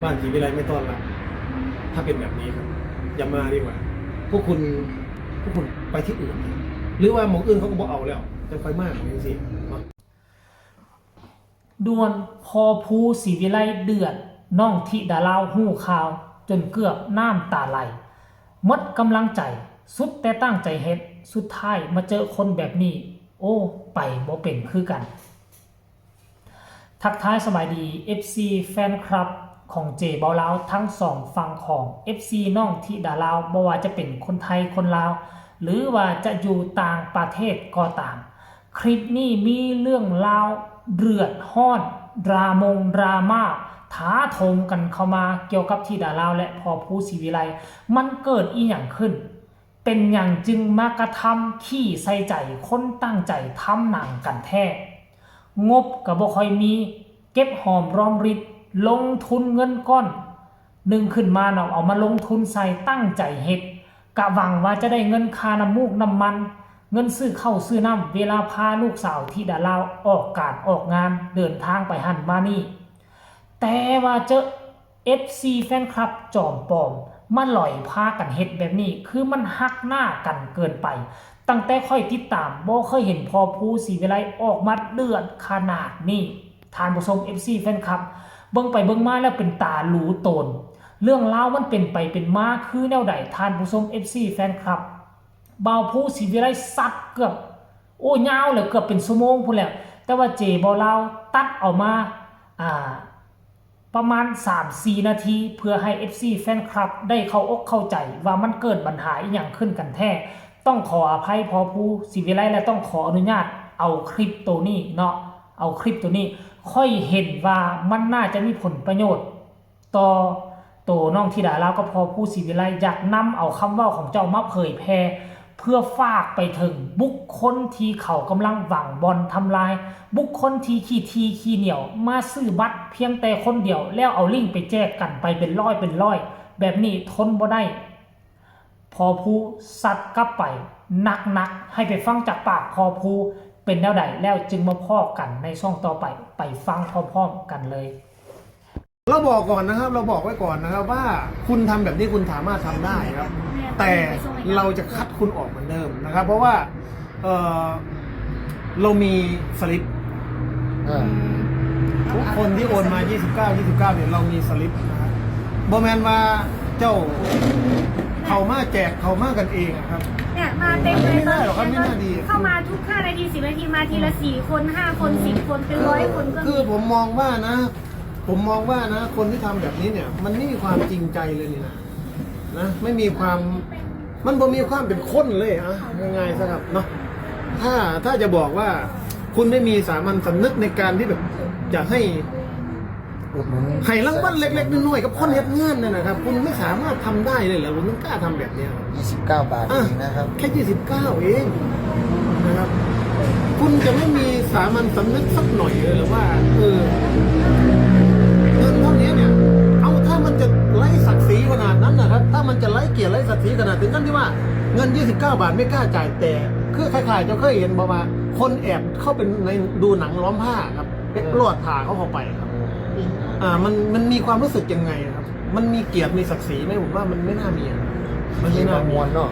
บ้านศรีวิไลไม่ต้อนรับถ้าเป็นแบบนี้ครับอย่ามาดีกว่าพวกคุณไปที่อื่นหรือว่าหมองอื่นเขาก็บอกเอาแล้วจะไฟมากอย่างนี้สิด่วนพอภูศรีวิไลเดือดน้องธิดาลาวหู้ข่าวจนเกือบน้ำตาไหลหมดกำลังใจสุดแต่ตั้งใจเฮ็ดสุดท้ายมาเจอคนแบบนี้โอ้ไปบ่เป็นคือกันทักทายสบายดี FC แฟนคลับของเจเบาลาวทั้งสองฝั่งของ FC น้องธิดาลาวบ่ว่าจะเป็นคนไทยคนลาวหรือว่าจะอยู่ต่างประเทศก็ตามคลิปนี้มีเรื่องราวเดือดฮ้อนดราม่าท้าทงกันเข้ามาเกี่ยวกับธิดาลาวและพอภูศรีวิไลมันเกิดอีหยังขึ้นเป็นอย่างจึงมากระทำขี้ใส่ใจคนตั้งใจทำหนังกันแท้งบก็บ่ค่อยมีเก็บหอมรอมริบลงทุนเงินก้อนหนึ่งขึ้นมาเอามาลงทุนใส่ตั้งใจเฮ็ดกะหวังว่าจะได้เงินค่าน้ำมูกน้ำมันเงินซื้อข้าวซื้อน้ำเวลาพาลูกสาวธิดาลาวออกการออกงานเดินทางไปหันมานี่แต่ว่าเจอ FC แฟนคลับจอมปลอมมาหล่อยพากันเฮ็ดแบบนี้คือมันหักหน้ากันเกินไปตั้งแต่ค่อยติดตามบ่เคยเห็นพอภูศรีวิไลออกมาเดือดขนาดนี้ท่านผู้ชม FC แฟนคลับเบิ่งไปเบิ่งมาแล้วเป็นตาหลูโตนเรื่องราวมันเป็นไปเป็นมาคือแนวใดท่านผู้ชม FC แฟนคลับบ่าวภูศรีวิไลซัดเกือบโอ้ยาวเลยเกือบเป็นชั่วโมงพุ่นแหละแต่ว่าเจบ่ลาวตัดออกมาประมาณ 3-4 นาทีเพื่อให้ FC แฟนคลับได้เข้าอกเข้าใจว่ามันเกิดปัญหาอีหยังขึ้นกันแท้ต้องขออภัยพอภูศรีวิไลและต้องขออนุญาตเอาคลิปตัวนี้เนาะเอาคลิปตัวนี้ค่อยเห็นว่ามันน่าจะมีผลประโยชน์ต่อตัวน้องธิดาลาวก็พอภูศรีวิไลอยากนำเอาคำเว้าของเจ้ามาเผยแพร่เพื่อฝากไปถึงบุคคลที่เขากำลังหวังบอลทำลายบุคคลที่ขี้เหนียวมาซื้อบัตรเพียงแต่คนเดียวแล้วเอาลิงก์ไปแจกกันไปเป็นร้อยแบบนี้ทนบ่ได้พอภูสัดกลับไปนักให้ไปฟังจากปากพอภูเป็นแนวใดแล้วจึงมาพอกันในช่องต่อไปฟังพร้อมๆกันเลยเราบอกก่อนนะครับเราบอกไว้ก่อนนะครับว่าคุณทำแบบนี้คุณสามารถทำได้ครับแต่เราจะคัดคุณออกเหมือนเดิมนะครับเพราะว่าเรามีสลิปทุกคนที่โอนมา29เนี่ยเรามีสลิปนะครับบอแมนว่าเจ้าเขามาแจกเขามากันเองครับเนี่ยมาเต็มเลยไม่ได้หรอกครับไม่น่าดีเข้ามาทุก5 นาที10 นาทีมาทีละ4 คน 5 คน 10 คนเป็น100 คนก็คือผมมองว่านะคนที่ทำแบบนี้เนี่ยมันไม่มีความจริงใจเลยนี่นะไม่มีความมันบ่มีความเป็นคนเลยอะง่ายๆซะครับเนาะถ้าจะบอกว่าคุณไม่มีสามัญสำนึกในการที่แบบจะให้ให้รางวัลเล็กๆน้อยๆกับคนเฮ็ดงานนั่นนะครับคุณไม่สามารถทำได้เลยเหรอคุณต้องกล้าทำแบบนี้29 บาทเองนะครับแค่29เองนะครับคุณจะไม่มีสามัญสำนึกสักหน่อยเลยหรือว่าเงินเท่านี้เนี่ยเอาถ้ามันจะไร้ศักดิ์ศรีขนาดนั้นนะครับถ้ามันจะไร้เกียรติไร้ศักดิ์ศรีขนาดถึงขั้นที่ว่าเงิน29 บาทไม่กล้าจ่ายแต่คือคล้ายๆจะเคยเห็นบอกว่าคนแอบเข้าเป็นในดูหนังล้อมผ้าครับเป็นลวดผ่าเข้าไปครับมันมีความรู้สึกยังไงครับมันมีเกียรติมีศักดิ์ศรีไหมผมว่ามันไม่น่ามีมันไม่น่ามวลเนาะ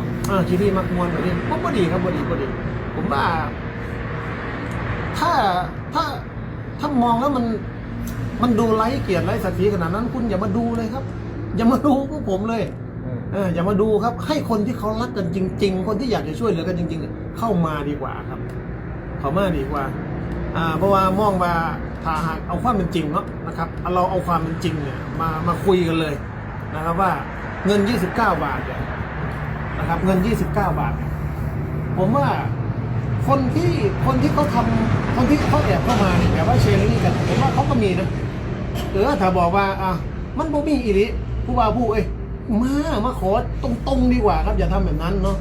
ชีวิตมักมวลแบบนี้ก็ดีครับดีผมว่าถ้ามองแล้วมันดูไร้เกียรติไร้ศักดิ์ศรีขนาดนั้นคุณอย่ามาดูเลยครับอย่ามาดูพวกผมเลยอย่ามาดูครับให้คนที่เขารักกันจริงๆคนที่อยากจะช่วยเหลือกันจริงๆเข้ามาดีกว่าครับเข้ามาดีกว่าเพราะว่ามองว่าถ้าหากเอาความเป็นจริงเนาะนะครับเราเอาความเป็นจริงเนี่ยมาคุยกันเลยนะครับว่าเงิน29 บาทเนี่ยนะครับเงิน29 บาทผมว่าคนที่เขาทำคนที่เขาแอบเข้ามาเนี่ยแบบว่าเชนนี่กันผมว่าเขาก็มีนะถ้าบอกว่ามันบ่มีอีหลีผู้ว่าผู้มาขอตรงๆดีกว่าครับอย่าทำแบบนั้นเนาะ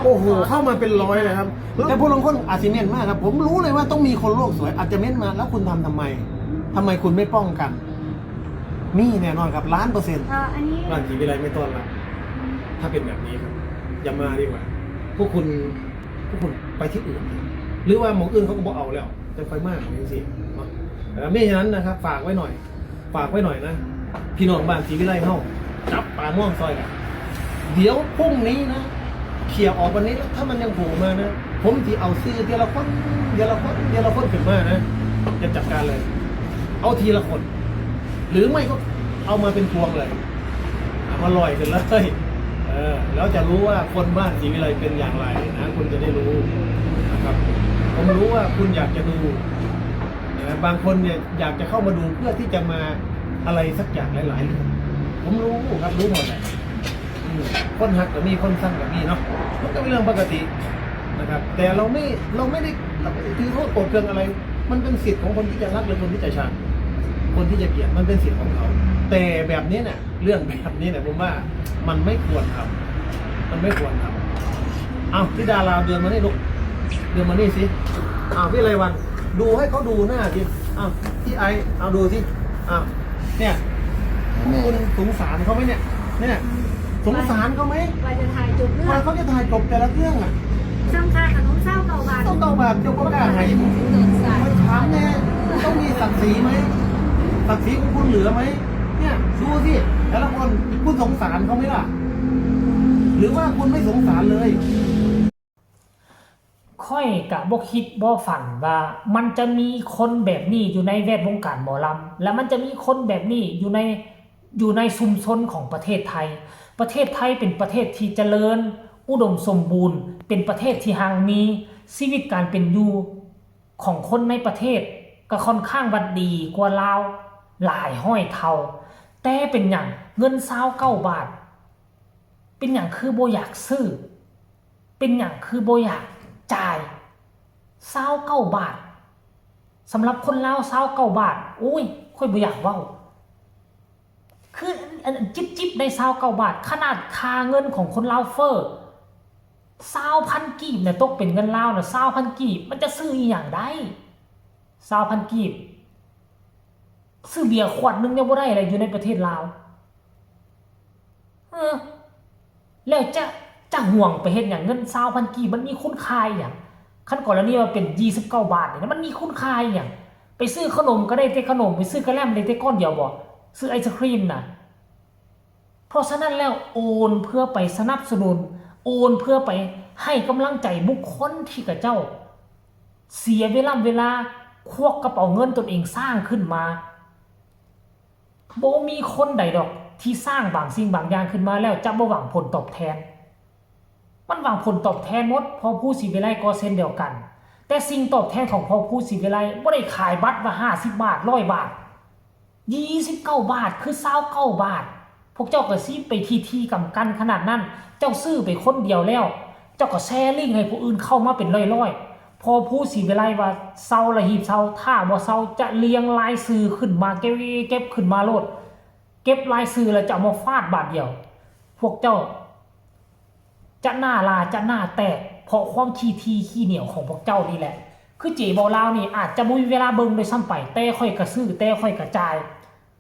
โอ้โหเข้ามาเป็นร้อยเลยครับแต่พวกบางคนอาจจะเม้นมากครับผมรู้เลยว่าต้องมีคนโลกสวยอาจจะเม้นมาแล้วคุณทำไมคุณไม่ป้องกันมีแน่นอนครับ1,000,000%อันนี้บ้านศรีวิไลไม่ต้อนรับถ้าเป็นแบบนี้ครับอย่ามาดีกว่าพวกคุณไปที่อื่นหรือว่าหมองอื่นเขาก็บอกเอาแล้วจะไฟมากอย่างนี้สิไม่ฉะนั้นนะครับฝากไว้หน่อยนะ พี่น้องบ้านศรีวิไลเฮาจับป่าม่วงซอยกันเดี๋ยวพรุ่งนี้นะเขี่ยออกวันนี้แล้วถ้ามันยังโผล่มานะผมที่เอาซื้อทีละคนขึ้นมานะจะจัดการเลย เอาทีละคน หรือไม่ก็เอามาเป็นพวงเลยเอามาลอยกันเลยแล้วจะรู้ว่าคนบ้านศรีวิไลเป็นอย่างไรนะคุณจะได้รู้นะครับผมรู้ว่าคุณอยากจะดูนะบางคนเนี่ยอยากจะเข้ามาดูเพื่อที่จะมาอะไรสักอย่างหลายๆเรื่องผมรู้ครับรู้หมดเลยคนหักกับมีคนสั่งกับมีเนาะมันก็เป็นเรื่องปกตินะครับแต่เราไม่ได้ถือโทษโกรธเคืองอะไร มันเป็นสิทธิ์ของคนที่จะรักหรือคนที่จะชังคนที่จะเกลียดมันเป็นสิทธิ์ของเขาแต่แบบนี้เนี่ยเรื่องแบบนี้เนี่ยผมว่ามันไม่ควรทำมันไม่ควรทำเอาพี่ดาราเดินมานี่ลูกเดินมานี่สิพี่ไรวันดูให้เขาดูหน้าสิพี่ไอเอาดูสิเนี่ยคุณสงสารเขาไหมเนี่ยสงสารเขาไหม ว่าจะถ่ายจบเรื่อ ว่าง เขาจะถ่ายจบแต่ละเรื่องอ่ะ ซ้ำค่าขนมเศร้าเก่าบาท ต้องเอาแบบเจ้าก็กล้าหายมันถามแน่ต้องมีศักดิ์ศรีไหมศักดิ์ศรีของคุณเหลือไหมเนี่ยดูสิแต่ละคนคุณสงสารเขาไหมล่ะหรือว่าคุณไม่สงสารเลย ค่อยกะบ่คิดบ่ฝันว่ามันจะมีคนแบบนี้อยู่ในแวดวงการหมอลำและมันจะมีคนแบบนี้อยู่ในชุมชนของประเทศไทยประเทศไทยเป็นประเทศที่เจริญอุดมสมบูรณ์เป็นประเทศที่ห่างมีชีวิตการเป็นอยู่ของคนในประเทศก็ค่อนข้างบัดดีกว่าลาวหลายห้อยเท่าแต่เป็นอย่างเงิน29 บาทเป็นอย่างคือบ่อยากซื้อเป็นอย่างคือบ่อยากจ่าย29 บาทสำหรับคนลาว29 บาทโอ้ยค่อยบ่อยากเว้าคือจิ๊บได้29 บาทขนาดค่าเงินของคนลาวเฟอร์20,000 กีบเนี่ยตกเป็นเงินลาวเนี่ย20,000 กีบมันจะซื้ออีหยังได้20,000 กีบซื้อเบียร์ขวดนึงยังบ่ได้อะไรอยู่ในประเทศลาวแล้วจะห่วงไปเฮ็ดหยังเงิน20,000 กีบมันมีคุณค่าหยังคันก่อนแล้วนี่ว่าเป็น29 บาทเนี่ยมันมีคุณค่าหยังไปซื้อขนมก็ได้แต่ขนมไปซื้อกระแลมได้แต่ก้อนเดียวบ่ซื้อไอศครีมน่ะเพราะฉะนั้นแล้วโอนเพื่อไปสนับสนุนโอนเพื่อไปให้กำลังใจบุคคลที่กับเจ้าเสียเวลาควักกระเป๋าเงินตนเองสร้างขึ้นมาบ่มีคนใดดอกที่สร้างบางสิ่งบางอย่างขึ้นมาแล้วจะบ่หวังผลตอบแทนมันหวังผลตอบแทนหมดพอผู้ศรีวิไลก็เช่นเดียวกันแต่สิ่งตอบแทนของพอผู้ศรีวิไลบ่ได้ขายบัตรว่า50 บาท100 บาท29 บาทคือ29 บาทพวกเจ้าก็สิไปทีกำกันขนาดนั้นเจ้าซื้อไปคนเดียวแล้วเจ้าก็แชร์ลิงก์ให้ผู้อื่นเข้ามาเป็นร้อยๆพอผู้ศรีวิไลว่าเซาละหีบเซาถ้าบ่เซาจะเรียงรายชื่อขึ้นมาเก็บขึ้นมาโลดเก็บรายชื่อแล้วจะเอามาฟาดบาทเดียวพวกเจ้าจะหน้าลาจะหน้าแตกเพราะความขี้เหนียวของพวกเจ้านี่แหละคือเจ๋บอลาวนี่อาจจะบ่มีเวลาเบิ่งโดยซ้ำไปแต่ค่อยกระซื้อแต่ค่อยกระจาย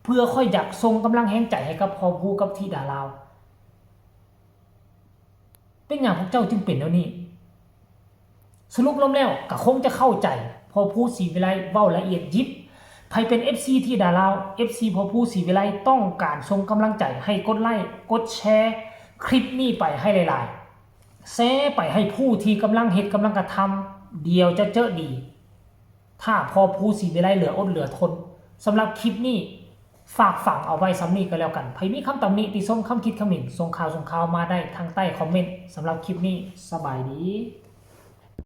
เพื่อค่อยอยากส่งกำลังแห่งใจให้กับพ่อผู้กับธิดาลาวเป็นอย่างพวกเจ้าจึงเป็นแล้วนี่สรุปลงแล้วก็คงจะเข้าใจพอผู้ศรีวิไลเว้าละเอียดยิบใครเป็น FC ธิดาลาว FC พอผู้ศรีวิไลต้องการส่งกำลังใจให้กดไลค์กดแชร์คลิปนี้ไปให้หลายๆแชร์ไปให้ผู้ที่กำลังเฮ็ดกำลังกระทำเดียวจะเจอดีถ้าพอผู้ศรีวิไลเหลืออดเหลือทนสำหรับคลิปนี้ฝากฝังเอาไว้ซ้ำนี้ก็แล้วกันใครมีคำตำหนิติชมคำคิดคำเห็นส่งข่าวมาได้ทางใต้คอมเมนต์สำหรับคลิปนี้สบายดี